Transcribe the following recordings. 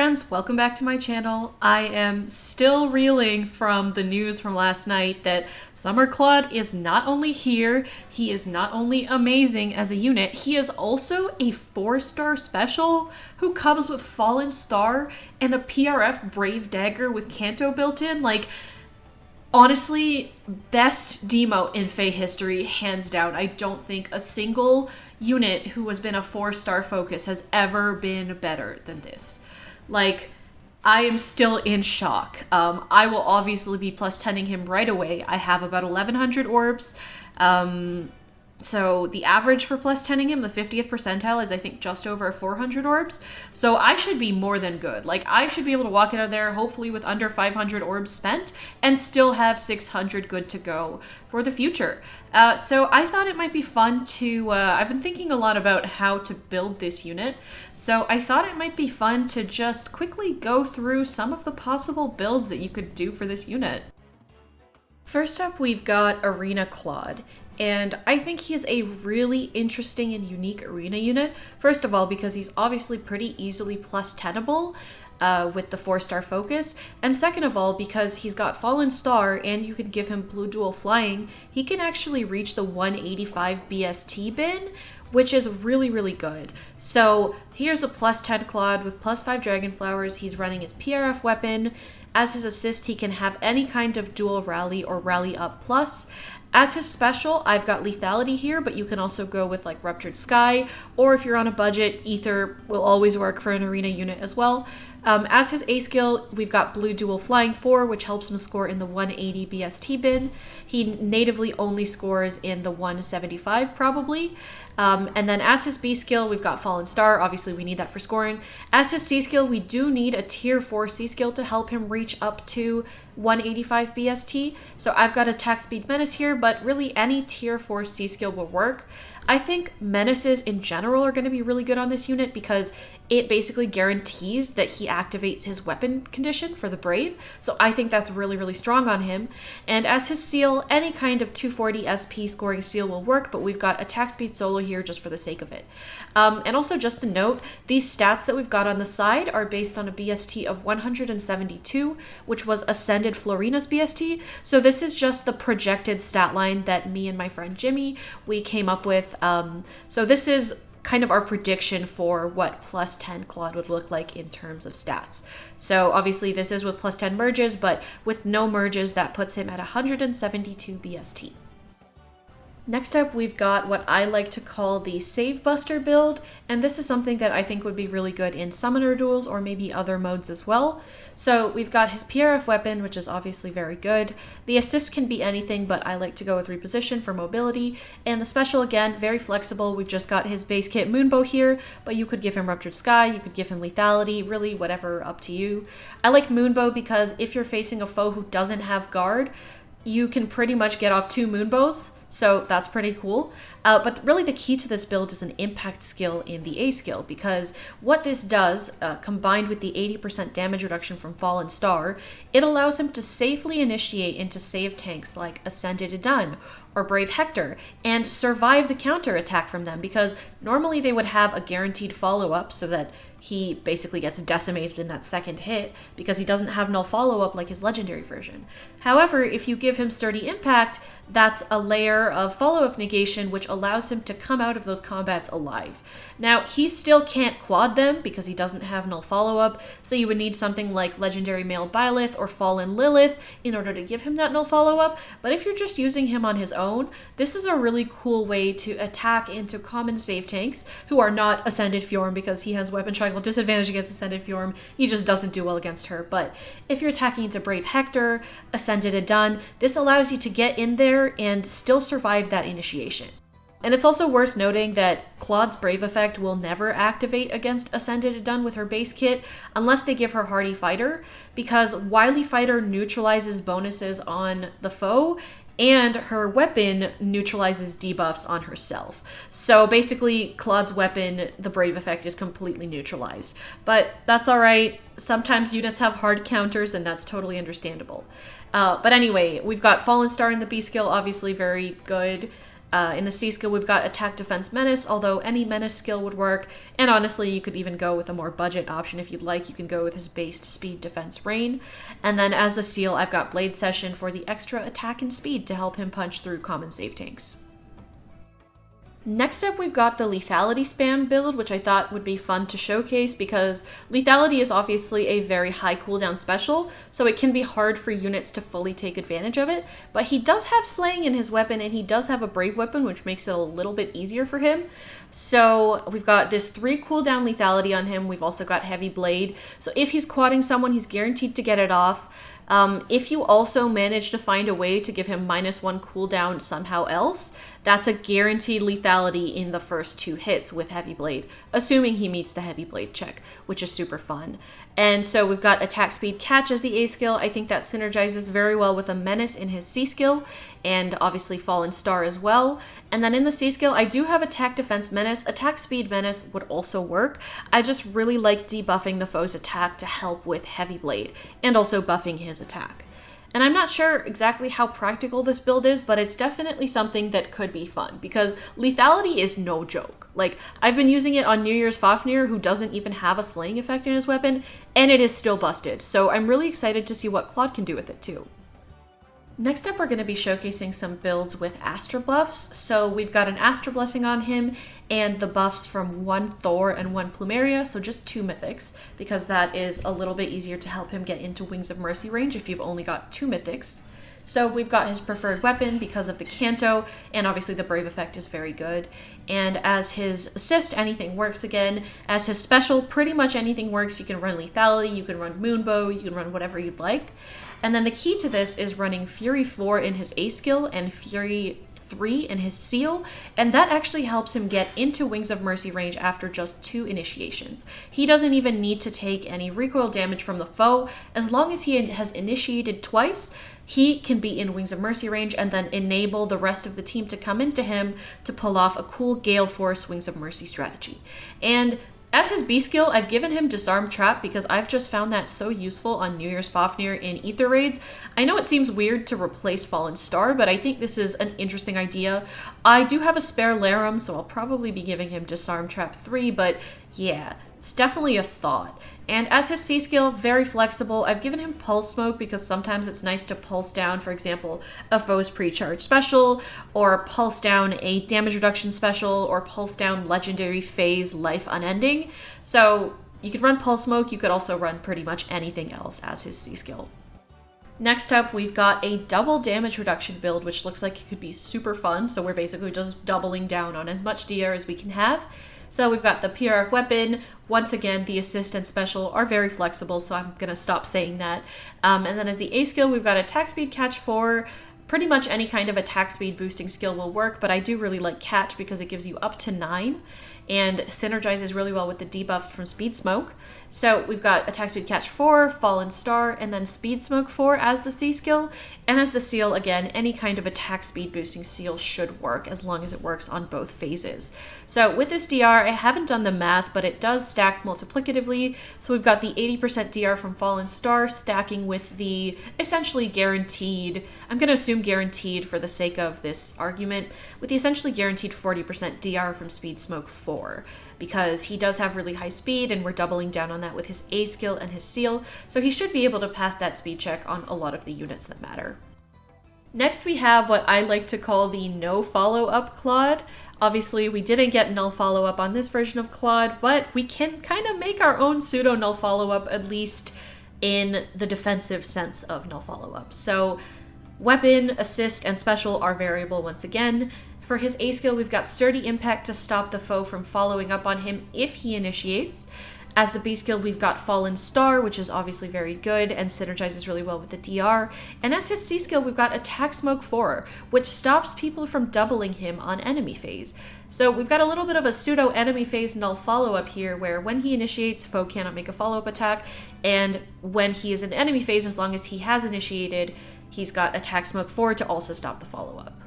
friends, welcome back to my channel. I am still reeling from the news from last night that Summer Claude is not only here, he is not only amazing as a unit, he is also a 4-star special who comes with Fallen Star and a PRF Brave Dagger with Canto built in. Like, honestly, best demo in Fae history, hands down. I don't think a single unit who has been a 4-star focus has ever been better than this. Like, I am still in shock. I will obviously be plus 10ing him right away. I have about 1,100 orbs. So the average for plus 10ing him, the 50th percentile, is I think just over 400 orbs. So I should be more than good. Like, I should be able to walk out of there hopefully with under 500 orbs spent and still have 600 good to go for the future. So I thought it might be fun to, I've been thinking a lot about how to build this unit. So I thought it might be fun to just quickly go through some of the possible builds that you could do for this unit. First up, we've got Arena Claude. And I think he's a really interesting and unique arena unit. First of all, because he's obviously pretty easily plus 10able with the 4-star focus. And second of all, because he's got Fallen Star and you can give him Blue Dual Flying, he can actually reach the 185 BST bin, which is really, really good. So here's a plus 10 Claude with plus 5 Dragon Flowers. He's running his PRF weapon. As his assist, he can have any kind of dual rally or rally up plus. As his special, I've got Lethality here, but you can also go with like Ruptured Sky, or if you're on a budget, Ether will always work for an arena unit as well. As his A skill, we've got Blue Dual Flying 4, which helps him score in the 180 BST bin. He natively only scores in the 175 probably. And then as his B skill, we've got Fallen Star. Obviously, we need that for scoring. As his C skill, we do need a tier 4 C skill to help him reach up to 185 BST. So I've got Attack Speed Menace here, but really any tier 4 C skill will work. I think menaces in general are going to be really good on this unit because it basically guarantees that he activates his weapon condition for the Brave. So I think that's really, really strong on him. And as his seal, any kind of 240 SP scoring seal will work, but we've got Attack Speed Solo here just for the sake of it. And also just to note, these stats that we've got on the side are based on a BST of 172, which was Ascended Florina's BST. So this is just the projected stat line that me and my friend Jimmy, we came up with. So this is kind of our prediction for what plus 10 Claude would look like in terms of stats. So obviously this is with plus 10 merges, but with no merges, that puts him at 172 BST. Next up, we've got what I like to call the Save Buster build, and this is something that I think would be really good in Summoner duels or maybe other modes as well. So we've got his PRF weapon, which is obviously very good. The assist can be anything, but I like to go with reposition for mobility. And the special, again, very flexible. We've just got his base kit Moonbow here, but you could give him Ruptured Sky, you could give him Lethality, really whatever, up to you. I like Moonbow because if you're facing a foe who doesn't have guard, you can pretty much get off 2 Moonbows. So that's pretty cool. But really the key to this build is an impact skill in the A skill, because what this does, combined with the 80% damage reduction from Fallen Star, it allows him to safely initiate into save tanks like Ascended Idun or Brave Hector and survive the counter attack from them, because normally they would have a guaranteed follow-up so that he basically gets decimated in that second hit because he doesn't have null follow-up like his legendary version. However, if you give him Sturdy Impact, that's a layer of follow-up negation which allows him to come out of those combats alive. Now, he still can't quad them because he doesn't have null follow-up, so you would need something like Legendary Male Byleth or Fallen Lilith in order to give him that null follow-up, but if you're just using him on his own, this is a really cool way to attack into common save tanks who are not Ascended Fjorm because he has Weapon Triangle disadvantage against Ascended Fjorm. He just doesn't do well against her. But if you're attacking into Brave Hector, Ascended Idun, this allows you to get in there and still survive that initiation. And it's also worth noting that Claude's Brave effect will never activate against Ascended Idun with her base kit unless they give her Hardy Fighter, because Wily Fighter neutralizes bonuses on the foe and her weapon neutralizes debuffs on herself. So basically, Claude's weapon, the Brave effect, is completely neutralized. But that's alright. Sometimes units have hard counters, and that's totally understandable. But anyway, we've got Fallen Star in the B skill, obviously very good. In the C skill, we've got Attack, Defense, Menace, although any Menace skill would work. And honestly, you could even go with a more budget option if you'd like. You can go with his based Speed, Defense, Rain. And then as the seal, I've got Blade Session for the extra attack and speed to help him punch through common save tanks. Next up, we've got the Lethality Spam build, which I thought would be fun to showcase because Lethality is obviously a very high cooldown special, so it can be hard for units to fully take advantage of it, but he does have Slaying in his weapon, and he does have a Brave weapon, which makes it a little bit easier for him. So we've got this 3 cooldown Lethality on him. We've also got Heavy Blade, so if he's quadding someone, he's guaranteed to get it off. If you also manage to find a way to give him -1 cooldown somehow else, that's a guaranteed lethality in the first 2 hits with Heavy Blade, assuming he meets the Heavy Blade check, which is super fun. And so we've got Attack Speed Catch as the A skill. I think that synergizes very well with a Menace in his C skill, and obviously Fallen Star as well. And then in the C skill, I do have Attack, Defense, Menace. Attack Speed Menace would also work. I just really like debuffing the foe's attack to help with Heavy Blade, and also buffing his attack. And I'm not sure exactly how practical this build is, but it's definitely something that could be fun, because lethality is no joke. Like, I've been using it on New Year's Fafnir, who doesn't even have a slaying effect in his weapon, and it is still busted. So I'm really excited to see what Claude can do with it too. Next up, we're going to be showcasing some builds with Astra buffs. So we've got an Astra Blessing on him, and the buffs from 1 Thor and 1 Plumeria, so just 2 mythics, because that is a little bit easier to help him get into Wings of Mercy range if you've only got 2 mythics. So we've got his preferred weapon because of the Canto, and obviously the Brave effect is very good. And as his assist, anything works again. As his special, pretty much anything works. You can run Lethality, you can run Moonbow, you can run whatever you'd like. And then the key to this is running Fury 4 in his A skill and Fury 3 in his seal, and that actually helps him get into Wings of Mercy range after just 2 initiations. He doesn't even need to take any recoil damage from the foe. As long as he has initiated twice, he can be in Wings of Mercy range and then enable the rest of the team to come into him to pull off a cool Gale Force Wings of Mercy strategy. And as his B skill, I've given him Disarm Trap because I've just found that so useful on New Year's Fafnir in Aether Raids. I know it seems weird to replace Fallen Star, but I think this is an interesting idea. I do have a spare Larum, so I'll probably be giving him Disarm Trap 3, but yeah, it's definitely a thought. And as his C skill, very flexible. I've given him Pulse Smoke because sometimes it's nice to pulse down, for example, a foe's pre-charge special, or pulse down a damage reduction special, or pulse down legendary phase Life Unending. So you could run Pulse Smoke, you could also run pretty much anything else as his C skill. Next up, we've got a double damage reduction build, which looks like it could be super fun. So we're basically just doubling down on as much DR as we can have. So we've got the PRF weapon. Once again, the assist and special are very flexible, so I'm going to stop saying that. And then as the A skill, we've got Attack Speed Catch 4. Pretty much any kind of attack speed boosting skill will work, but I do really like Catch because it gives you up to 9 and synergizes really well with the debuff from Speed Smoke. So we've got Attack Speed Catch 4, Fallen Star, and then Speed Smoke 4 as the C skill. And as the seal, again, any kind of attack speed boosting seal should work as long as it works on both phases. So with this DR, I haven't done the math, but it does stack multiplicatively. So we've got the 80% DR from Fallen Star stacking with the essentially guaranteed, I'm going to assume guaranteed for the sake of this argument, with the essentially guaranteed 40% DR from Speed Smoke 4. Because he does have really high speed, and we're doubling down on that with his A skill and his seal, so he should be able to pass that speed check on a lot of the units that matter. Next, we have what I like to call the no follow-up Claude. Obviously, we didn't get null follow-up on this version of Claude, but we can kind of make our own pseudo null follow-up, at least in the defensive sense of null follow-up. So weapon, assist, and special are variable once again. For his A skill, we've got Sturdy Impact to stop the foe from following up on him if he initiates. As the B skill, we've got Fallen Star, which is obviously very good and synergizes really well with the DR. And as his C skill, we've got Attack Smoke 4, which stops people from doubling him on enemy phase. So we've got a little bit of a pseudo enemy phase null follow-up here, where when he initiates, foe cannot make a follow-up attack, and when he is in enemy phase, as long as he has initiated, he's got Attack Smoke 4 to also stop the follow-up.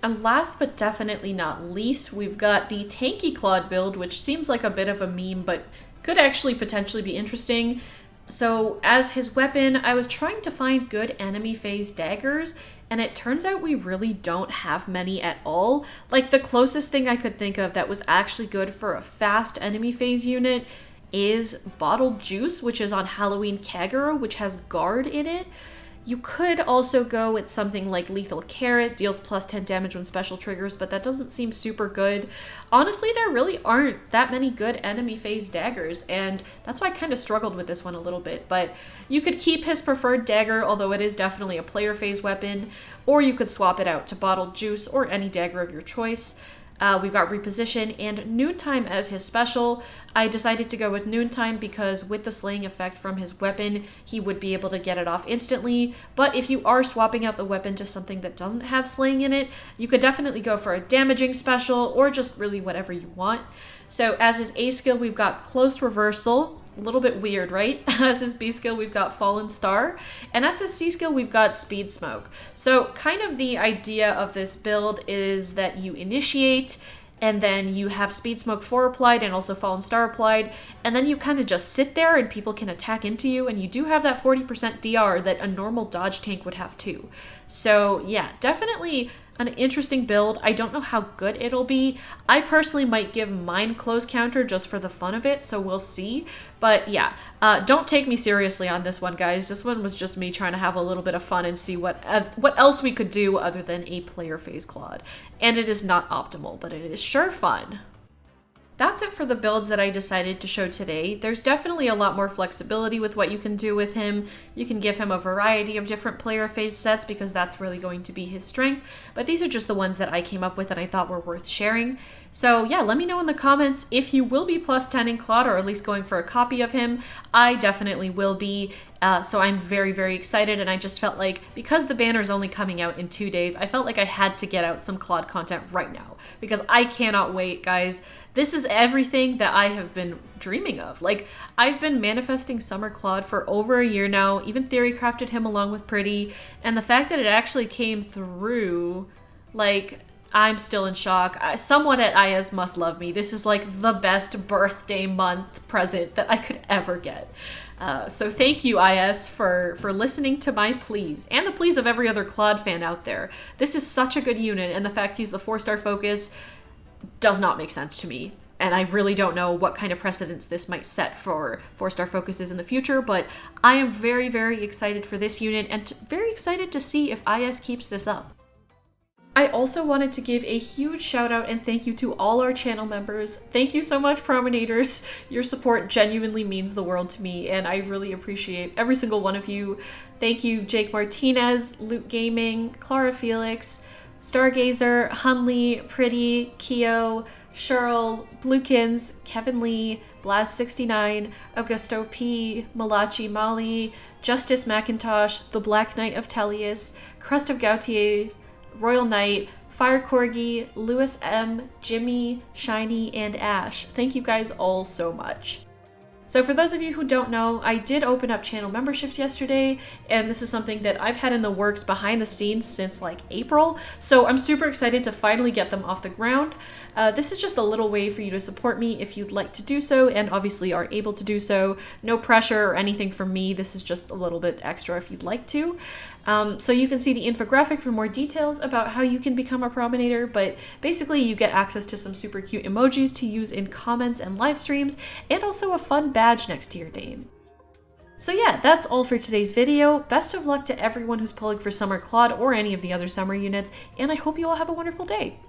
And last but definitely not least, we've got the Tanky Claude build, which seems like a bit of a meme, but could actually potentially be interesting. So as his weapon, I was trying to find good enemy phase daggers, and it turns out we really don't have many at all. Like, the closest thing I could think of that was actually good for a fast enemy phase unit is Bottled Juice, which is on Halloween Kagura, which has Guard in it. You could also go with something like Lethal Carrot, deals plus 10 damage when special triggers, but that doesn't seem super good. Honestly, there really aren't that many good enemy phase daggers, and that's why I kind of struggled with this one a little bit. But you could keep his preferred dagger, although it is definitely a player phase weapon, or you could swap it out to Bottled Juice or any dagger of your choice. We've got Reposition and Noontime as his special. I decided to go with Noontime because with the slaying effect from his weapon, he would be able to get it off instantly. But if you are swapping out the weapon to something that doesn't have slaying in it, you could definitely go for a damaging special or just really whatever you want. So as his A skill, we've got Close Reversal. A little bit weird, right? As his B skill, we've got Fallen Star. And as his C skill, we've got Speed Smoke. So kind of the idea of this build is that you initiate, and then you have Speed Smoke 4 applied and also Fallen Star applied, and then you kind of just sit there and people can attack into you, and you do have that 40% DR that a normal dodge tank would have too. So yeah, definitely an interesting build. I don't know how good it'll be. I personally might give mine Close Counter just for the fun of it, so we'll see. But yeah, don't take me seriously on this one, guys. This one was just me trying to have a little bit of fun and see what else we could do other than a player phase Claude. And it is not optimal, but it is sure fun. That's it for the builds that I decided to show today. There's definitely a lot more flexibility with what you can do with him. You can give him a variety of different player phase sets because that's really going to be his strength. But these are just the ones that I came up with and I thought were worth sharing. So yeah, let me know in the comments if you will be plus 10 in Claude, or at least going for a copy of him. I definitely will be. So I'm very, very excited, and I just felt like, because the banner is only coming out in 2 days, I felt like I had to get out some Claude content right now, because I cannot wait, guys. This is everything that I have been dreaming of. Like, I've been manifesting Summer Claude for over a year now, even theory crafted him along with Pretty, and the fact that it actually came through, like, I'm still in shock. Someone at IS must love me. This is like the best birthday month present that I could ever get. So thank you, IS, for listening to my pleas and the pleas of every other Claude fan out there. This is such a good unit, and the fact he's the 4-star focus does not make sense to me. And I really don't know what kind of precedence this might set for 4-star focuses in the future, but I am very, very excited for this unit and very excited to see if IS keeps this up. I also wanted to give a huge shout out and thank you to all our channel members. Thank you so much, Promenaders. Your support genuinely means the world to me, and I really appreciate every single one of you. Thank you, Jake Martinez, Loot Gaming, Clara Felix, Stargazer, Hunley, Pretty, Keo, Cheryl, Bluekins, Kevin Lee, Blaz69, Augusto P, Malachi Mali, Justice McIntosh, The Black Knight of Tellius, Crust of Gautier, Royal Knight, Fire Corgi, Lewis M, Jimmy, Shiny, and Ash. Thank you guys all so much. So for those of you who don't know, I did open up channel memberships yesterday, and this is something that I've had in the works behind the scenes since like April, so I'm super excited to finally get them off the ground. This is just a little way for you to support me if you'd like to do so, and obviously are able to do so. No pressure or anything from me, this is just a little bit extra if you'd like to. So you can see the infographic for more details about how you can become a Promenader, but basically you get access to some super cute emojis to use in comments and live streams, and also a fun badge next to your name. So yeah, that's all for today's video. Best of luck to everyone who's pulling for Summer Claude or any of the other summer units, and I hope you all have a wonderful day.